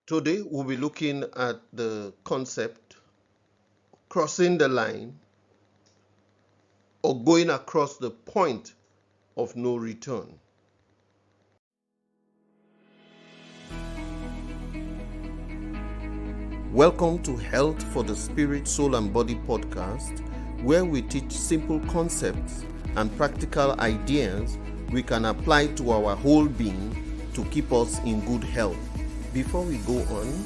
Today we'll be looking at the concept crossing the line or going across the point of no return. Welcome to Health for the Spirit, Soul and Body podcast, where we teach simple concepts and practical ideas we can apply to our whole being to keep us in good health. Before we go on,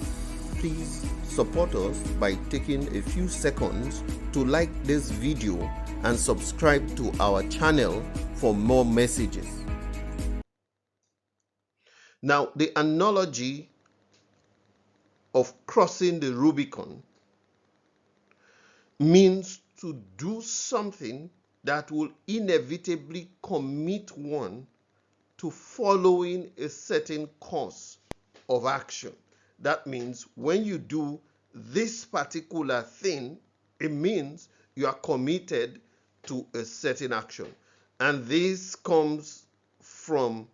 please support us by taking a few seconds to like this video and subscribe to our channel for more messages. Now, the analogy of crossing the Rubicon means to do something that will inevitably commit one to following a certain course of action. That means when you do this particular thing, it means you are committed to a certain action. And this comes from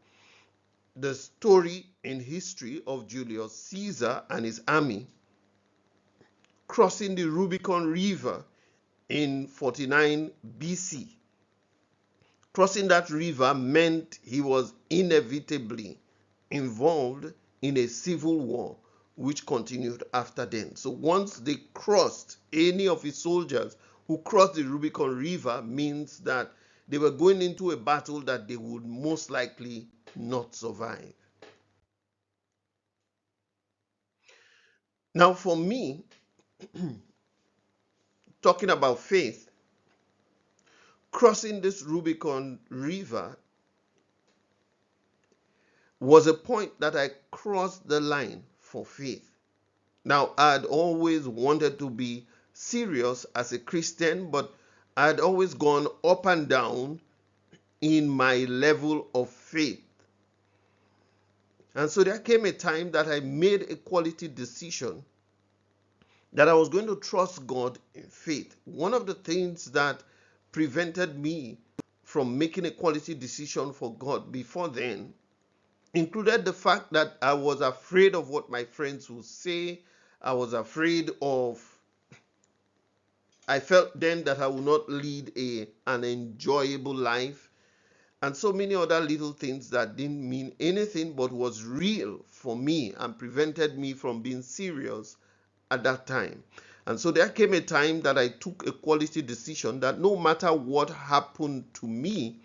the story in history of Julius Caesar and his army crossing the Rubicon River in 49 BC. Crossing that river meant he was inevitably involved in a civil war which continued after then. So once they crossed, any of his soldiers who crossed the Rubicon River means that they were going into a battle that they would most likely not survive. Now for me, talking about faith, crossing this Rubicon River was a point that I crossed the line for faith. Now, I had always wanted to be serious as a Christian, but I had always gone up and down in my level of faith. And so there came a time that I made a quality decision that I was going to trust God in faith. One of the things that prevented me from making a quality decision for God before then included the fact that I was afraid of what my friends would say. I was afraid of, I felt then that I would not lead an enjoyable life, and so many other little things that didn't mean anything but was real for me and prevented me from being serious at that time. And so there came a time that I took a quality decision that no matter what happened to me,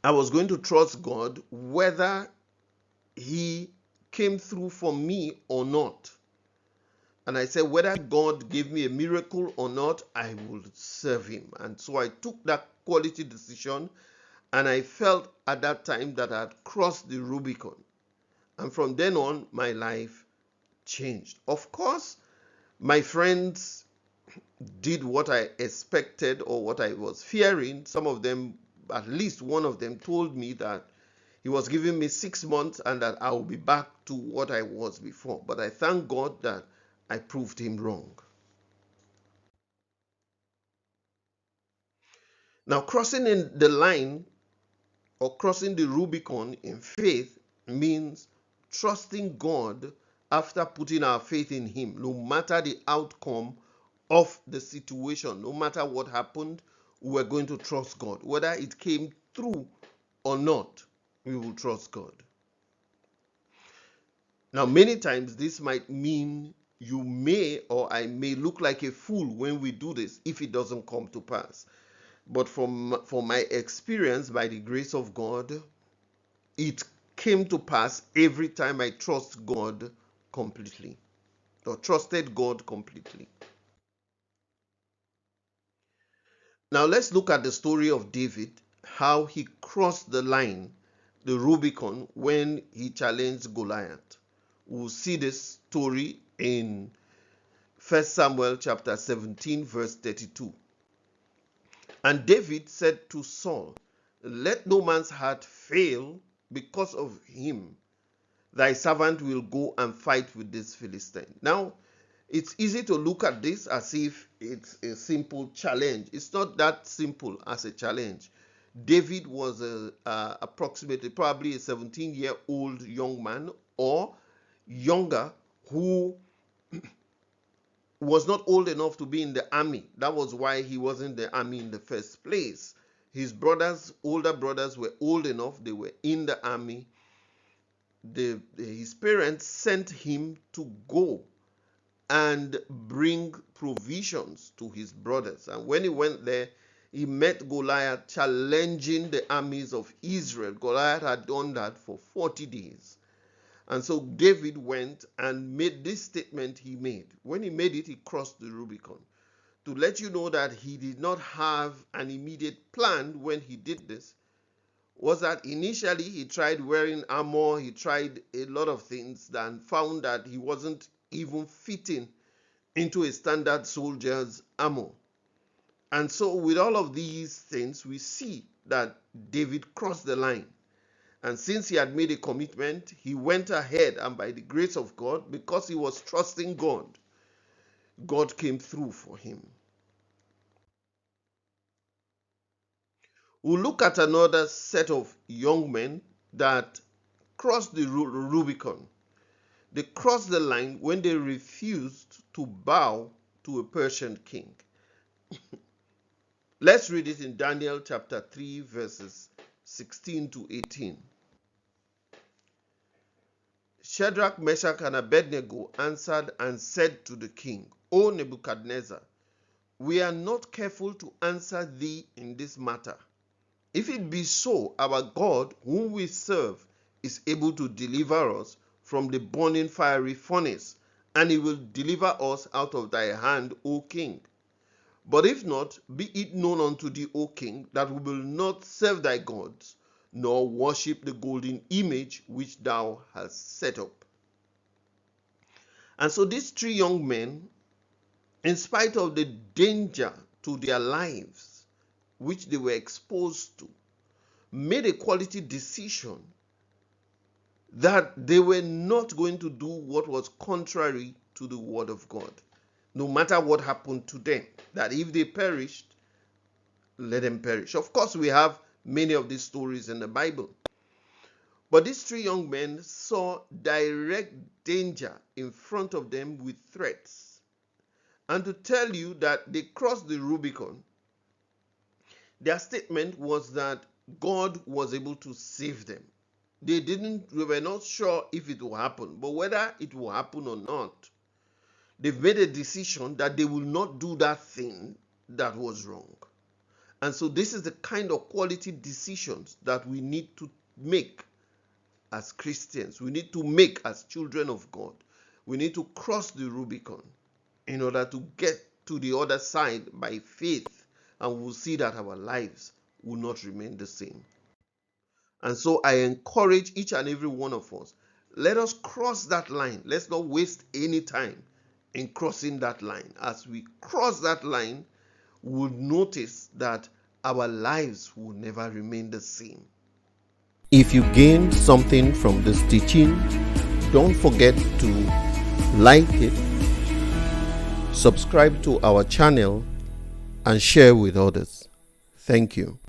I was going to trust God whether he came through for me or not. And I said, whether God gave me a miracle or not, I will serve him. And so I took that quality decision, and I felt at that time that I had crossed the Rubicon. And from then on, my life changed. Of course, my friends did what I expected or what I was fearing. Some of them, at least one of them, told me that he was giving me 6 months and that I will be back to what I was before. But I thank God that I proved him wrong. Now, crossing in the line or crossing the Rubicon in faith means trusting God after putting our faith in him, no matter the outcome of the situation, no matter what happened, we're going to trust God. Whether it came through or not, we will trust God. Now, many times this might mean you may or I may look like a fool when we do this if it doesn't come to pass. But from my experience, by the grace of God, it came to pass every time I trust God completely or trusted God completely. Now let's look at the story of David, how he crossed the line, the Rubicon, when he challenged Goliath. We'll see this story in 1 Samuel chapter 17, verse 32. And David said to Saul, let no man's heart fail because of him. Thy servant will go and fight with this Philistine. Now, it's easy to look at this as if it's a simple challenge. It's not that simple as a challenge. David was approximately probably a 17-year-old young man, or younger who was not old enough to be in the army. That was why he wasn't in the army in the first place. His brothers, older brothers, were old enough. They were in the army. His parents sent him to go and bring provisions to his brothers. And when he went there, he met Goliath challenging the armies of Israel. Goliath had done that for 40 days. And so David went and made this statement he made. When he made it, he crossed the Rubicon. To let you know that he did not have an immediate plan when he did this, was that initially he tried wearing armor, he tried a lot of things, and found that he wasn't even fitting into a standard soldier's armor. And so with all of these things, we see that David crossed the line. And since he had made a commitment, he went ahead, and by the grace of God, because he was trusting God, God came through for him. We'll look at another set of young men that crossed the Rubicon. They crossed the line when they refused to bow to a Persian king. Let's read it in Daniel chapter 3, verses 16 to 18. Shadrach, Meshach, and Abednego answered and said to the king, O Nebuchadnezzar, we are not careful to answer thee in this matter. If it be so, our God, whom we serve, is able to deliver us from the burning fiery furnace, and he will deliver us out of thy hand, O king. But if not, be it known unto thee, O king, that we will not serve thy gods, nor worship the golden image which thou hast set up. And so these three young men, in spite of the danger to their lives which they were exposed to, made a quality decision that they were not going to do what was contrary to the word of God, no matter what happened to them, that if they perished, let them perish. Of course, we have many of these stories in the Bible. But these three young men saw direct danger in front of them with threats. And to tell you that they crossed the Rubicon, their statement was that God was able to save them. They were not sure if it will happen, but whether it will happen or not, they've made a decision that they will not do that thing that was wrong. And so this is the kind of quality decisions that we need to make as Christians. We need to make as children of God. We need to cross the Rubicon in order to get to the other side by faith, and we'll see that our lives will not remain the same. And so I encourage each and every one of us, let us cross that line. Let's not waste any time in crossing that line. As we cross that line, we'll notice that our lives will never remain the same. If you gained something from this teaching, don't forget to like it, subscribe to our channel, and share with others. Thank you.